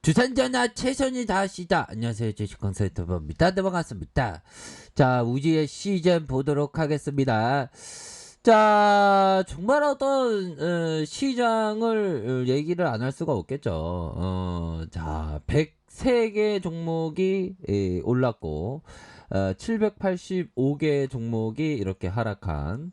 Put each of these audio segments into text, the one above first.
주산전화 최선이 다하시다. 안녕하세요. 주식consultant입니다. 네, 반갑습니다. 자, 우지의 시즌 보도록 하겠습니다. 자, 정말 어떤 시장을 얘기를 안 할 수가 없겠죠. 자, 103개 종목이 올랐고 785개 종목이 이렇게 하락한,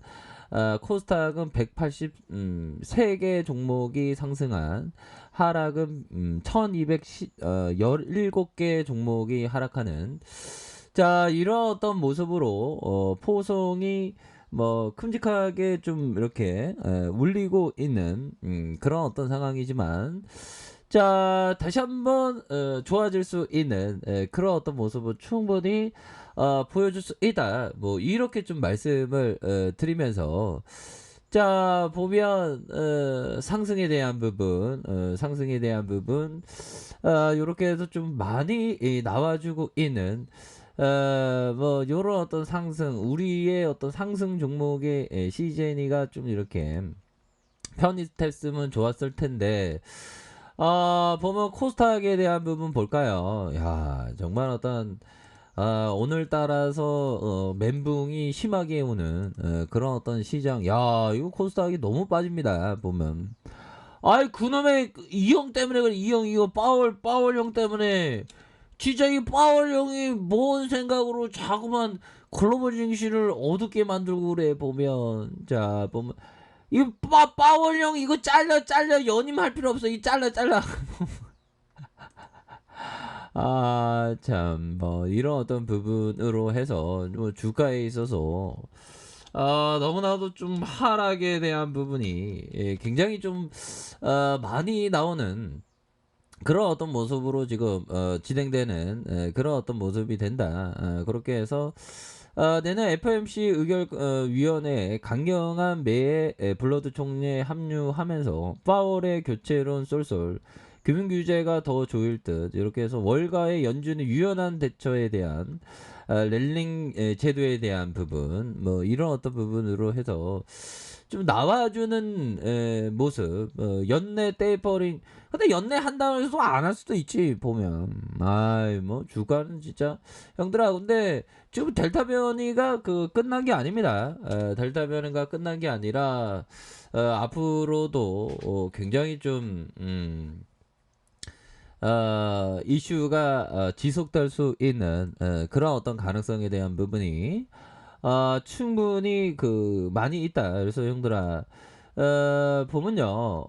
코스닥은 183개 종목이 상승한, 하락은 1217개 종목이 하락하는, 자, 이런 어떤 모습으로 포송이 뭐 큼직하게 좀 이렇게 울리고 있는 그런 어떤 상황이지만, 자, 다시 한번 좋아질 수 있는 그런 어떤 모습을 충분히 보여줄 수 있다, 뭐 이렇게 좀 말씀을 드리면서, 자, 보면 상승에 대한 부분, 요렇게 해서 좀 많이 나와주고 있는, 뭐 요런 어떤 상승, 우리의 어떤 상승 종목의 시제니가 좀 이렇게 편입됐으면 좋았을 텐데, 보면 코스닥에 대한 부분 볼까요? 야, 정말 어떤 오늘따라서 멘붕이 심하게 오는 그런 어떤 시장. 야, 이거 코스닥이 너무 빠집니다, 보면. 아이, 그놈의 이형 때문에 그래. 이형, 이거 파월 형 때문에. 진짜 이 파월 형이 뭔 생각으로 자꾸만 글로벌 증시를 어둡게 만들고 그래, 보면. 자, 보면 이거 파월 형 이거 잘려 연임할 필요 없어. 이 잘라. 참, 뭐, 이런 어떤 부분으로 해서, 뭐, 주가에 있어서, 너무나도 좀 하락에 대한 부분이, 굉장히 좀, 많이 나오는 그런 어떤 모습으로 지금, 진행되는, 그런 어떤 모습이 된다. 그렇게 해서, 내년 FOMC 위원회에 강경한 매에 블러드 총리에 합류하면서 파월의 교체론 쏠쏠, 금융규제가 더 조일 듯, 이렇게 해서 월가의 연준의 유연한 대처에 대한 렐링 제도에 대한 부분, 뭐 이런 어떤 부분으로 해서 좀 나와주는 모습, 연내 테이퍼링. 근데 연내 한다고 해서 안 할 수도 있지, 보면. 아이, 뭐 주가는 진짜 형들아. 근데 지금 델타 변이가 끝난 게 아닙니다. 델타 변이가 끝난 게 아니라 앞으로도 굉장히 좀 이슈가 지속될 수 있는 그런 어떤 가능성에 대한 부분이 충분히 많이 있다. 그래서 형들아, 보면요,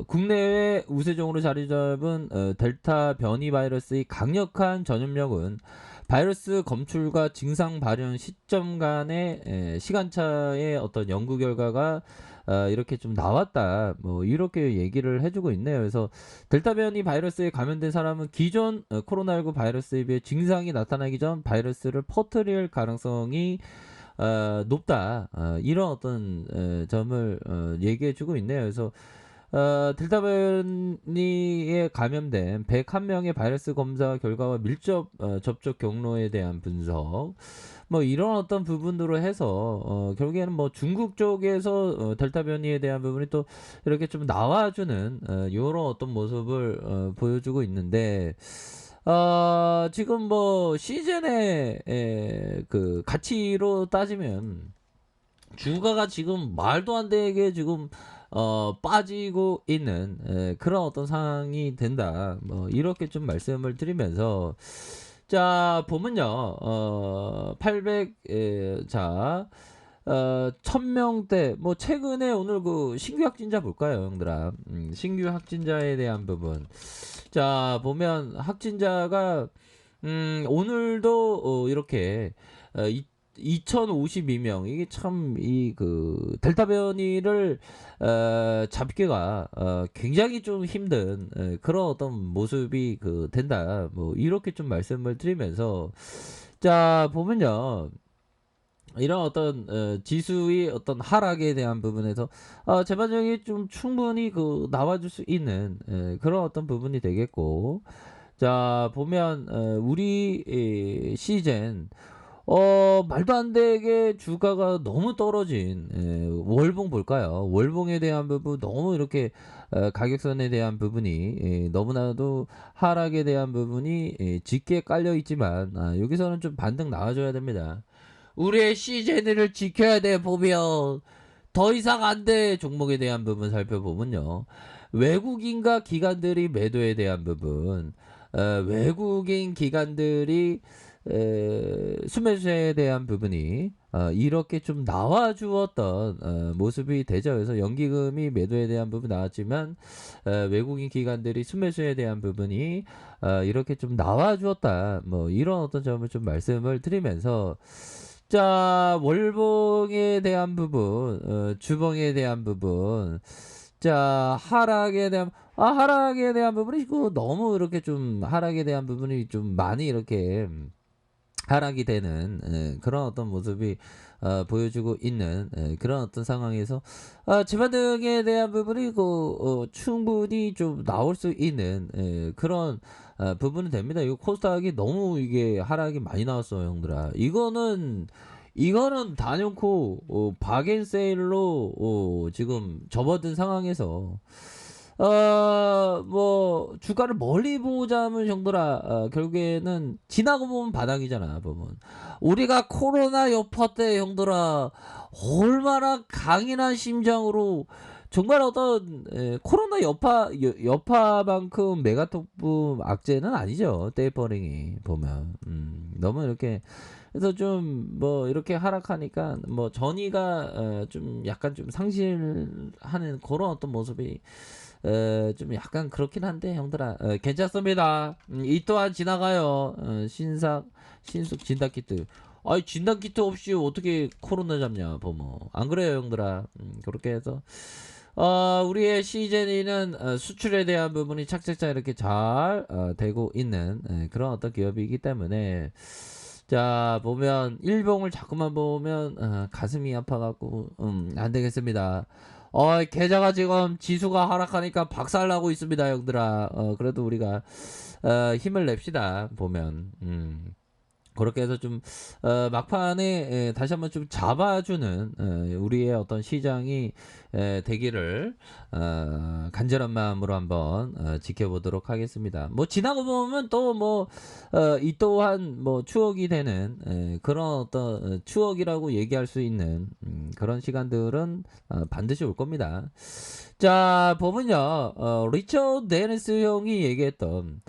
국내외 우세종으로 자리 잡은 델타 변이 바이러스의 강력한 전염력은 바이러스 검출과 증상 발현 시점 간의 시간차의 어떤 연구 결과가 이렇게 좀 나왔다, 뭐 이렇게 얘기를 해주고 있네요. 그래서 델타 변이 바이러스에 감염된 사람은 기존 코로나19 바이러스에 비해 증상이 나타나기 전 바이러스를 퍼뜨릴 가능성이 높다, 이런 어떤 점을 얘기해주고 있네요. 그래서 델타 변이에 감염된 101명의 바이러스 검사 결과와 밀접 접촉 경로에 대한 분석, 뭐 이런 어떤 부분으로 해서 결국에는 뭐 중국 쪽에서 델타 변이에 대한 부분이 또 이렇게 좀 나와주는 이런 어떤 모습을 보여주고 있는데, 지금 뭐 시즌의 가치로 따지면 주가가 지금 말도 안 되게 지금 빠지고 있는 그런 어떤 상황이 된다, 뭐 이렇게 좀 말씀을 드리면서, 자, 보면요, 800, 자, 1000명대, 뭐 최근에 오늘 신규 확진자 볼까요, 형들아? 신규 확진자에 대한 부분. 자, 보면 확진자가 오늘도 이렇게 2052명. 이게 참 델타 변이를 잡기가 굉장히 좀 힘든 그런 어떤 모습이 된다, 뭐 이렇게 좀 말씀을 드리면서, 자, 보면요, 이런 어떤 지수의 어떤 하락에 대한 부분에서 재반영이 좀 충분히 나와줄 수 있는 그런 어떤 부분이 되겠고, 자, 보면 우리 시즌 말도 안 되게 주가가 너무 떨어진 월봉 볼까요? 월봉에 대한 부분 너무 이렇게 가격선에 대한 부분이 너무나도 하락에 대한 부분이 짙게 깔려 있지만 여기서는 좀 반등 나와줘야 됩니다. 우리의 시즌을 지켜야 돼 보면 더 이상 안 돼 종목에 대한 부분 살펴보면요. 외국인과 기관들이 매도에 대한 부분, 외국인 기관들이 수매수에 대한 부분이 이렇게 좀 나와주었던 모습이 되죠. 그래서 연기금이 매도에 대한 부분 나왔지만 외국인 기관들이 수매수에 대한 부분이 이렇게 좀 나와주었다. 뭐 이런 어떤 점을 좀 말씀을 드리면서 자 월봉에 대한 부분, 주봉에 대한 부분, 자 하락에 대한 부분이 너무 이렇게 좀 하락에 대한 부분이 좀 많이 이렇게 하락이 되는 그런 어떤 모습이 보여주고 있는 그런 어떤 상황에서 재반등에 대한 부분이 충분히 좀 나올 수 있는 그런 부분은 됩니다. 이거 코스닥이 너무 이게 하락이 많이 나왔어요, 형들아. 이거는 단연코 박앤세일로 지금 접어든 상황에서 뭐 주가를 멀리 보자면 형들아 결국에는 지나고 보면 바닥이잖아 보면. 우리가 코로나 여파 때 형들아 얼마나 강인한 심장으로 정말 어떤 코로나 여파만큼 메가토프 악재는 아니죠. 테이퍼링이 보면 너무 이렇게 그래서 좀 뭐 이렇게 하락하니까 뭐 전이가 좀 약간 좀 상실하는 그런 어떤 모습이 좀 약간 그렇긴 한데 형들아 괜찮습니다. 이 또한 지나가요. 신속 진단키트. 아이 진단키트 없이 어떻게 코로나 잡냐 보면 안 그래요 형들아. 그렇게 해서 우리의 시즌이는 수출에 대한 부분이 착착착 이렇게 잘 되고 있는 그런 어떤 기업이기 때문에 자 보면 일봉을 자꾸만 보면 가슴이 아파갖고 안 되겠습니다. 계좌가 지금 지수가 하락하니까 박살나고 있습니다 형들아. 그래도 우리가 힘을 냅시다 보면 그렇게 해서 좀 막판에 다시 한번 좀 잡아주는 우리의 어떤 시장이 되기를 간절한 마음으로 한번 지켜보도록 하겠습니다. 뭐 지나고 보면 또 뭐 이 또한 뭐 추억이 되는 그런 어떤 추억이라고 얘기할 수 있는 그런 시간들은 반드시 올 겁니다. 자 보면요 리처드 데니스 형이 얘기했던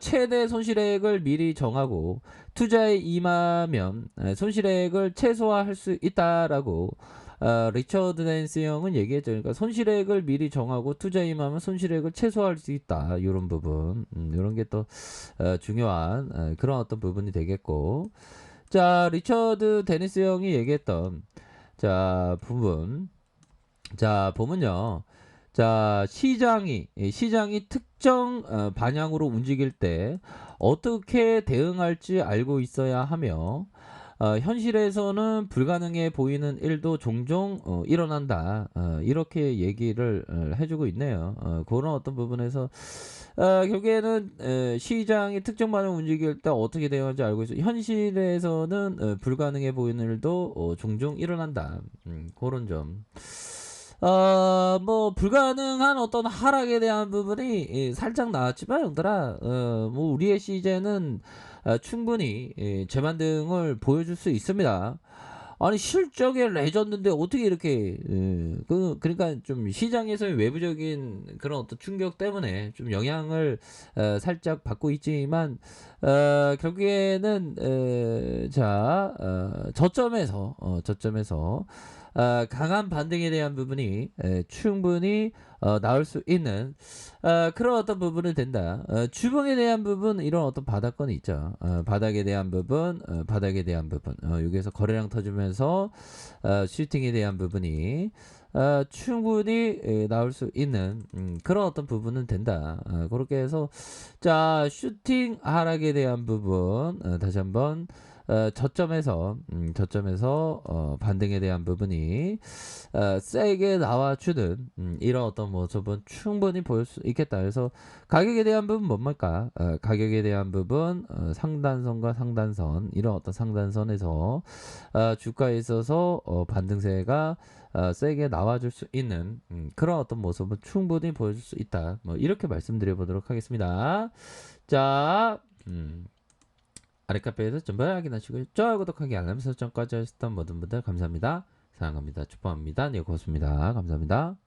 최대 손실액을 미리 정하고 투자에 임하면 손실액을 최소화할 수 있다라고 리처드 댄스 형은 얘기했죠. 그러니까 손실액을 미리 정하고 투자에 임하면 손실액을 최소화할 수 있다. 이런 부분, 이런 게 또 중요한 그런 어떤 부분이 되겠고, 자 리처드 데니스 형이 얘기했던 자 부분, 자 보면요. 자 시장이 특정 방향으로 움직일 때 어떻게 대응할지 알고 있어야 하며 현실에서는 불가능해 보이는 일도 종종 일어난다. 이렇게 얘기를 해주고 있네요. 그런 어떤 부분에서 결국에는 시장이 특정 방향으로 움직일 때 어떻게 대응할지 알고 있어. 현실에서는 불가능해 보이는 일도 종종 일어난다. 그런 점. 뭐 불가능한 어떤 하락에 대한 부분이 살짝 나왔지만 형들아 뭐 우리의 시즌은 충분히 재반등을 보여줄 수 있습니다. 아니 실적의 레전드인데 어떻게 이렇게 그러니까 좀 시장에서의 외부적인 그런 어떤 충격 때문에 좀 영향을 살짝 받고 있지만 결국에는 자 저점에서 강한 반등에 대한 부분이 충분히 나올 수 있는 그런 어떤 부분은 된다. 주봉에 대한 부분 이런 어떤 바닥권이 있죠. 바닥에 대한 부분, 여기에서 거래량 터지면서 슈팅에 대한 부분이 충분히 나올 수 있는 그런 어떤 부분은 된다. 그렇게 해서 자 슈팅 하락에 대한 부분 다시 한번 저점에서 반등에 대한 부분이 세게 나와주는 이런 어떤 모습은 충분히 보일 수 있겠다. 그래서 가격에 대한 부분 뭡니까? 가격에 대한 부분 상단선과 상단선 이런 어떤 상단선에서 주가에 있어서 반등세가 세게 나와줄 수 있는 그런 어떤 모습은 충분히 보여줄 수 있다. 뭐 이렇게 말씀드려 보도록 하겠습니다. 자, 아랫카페에서 전부 확인하시고요. 좋아요, 구독하기, 알람 설정까지 하셨던 모든 분들 감사합니다. 사랑합니다. 축복합니다. 네, 고맙습니다. 감사합니다.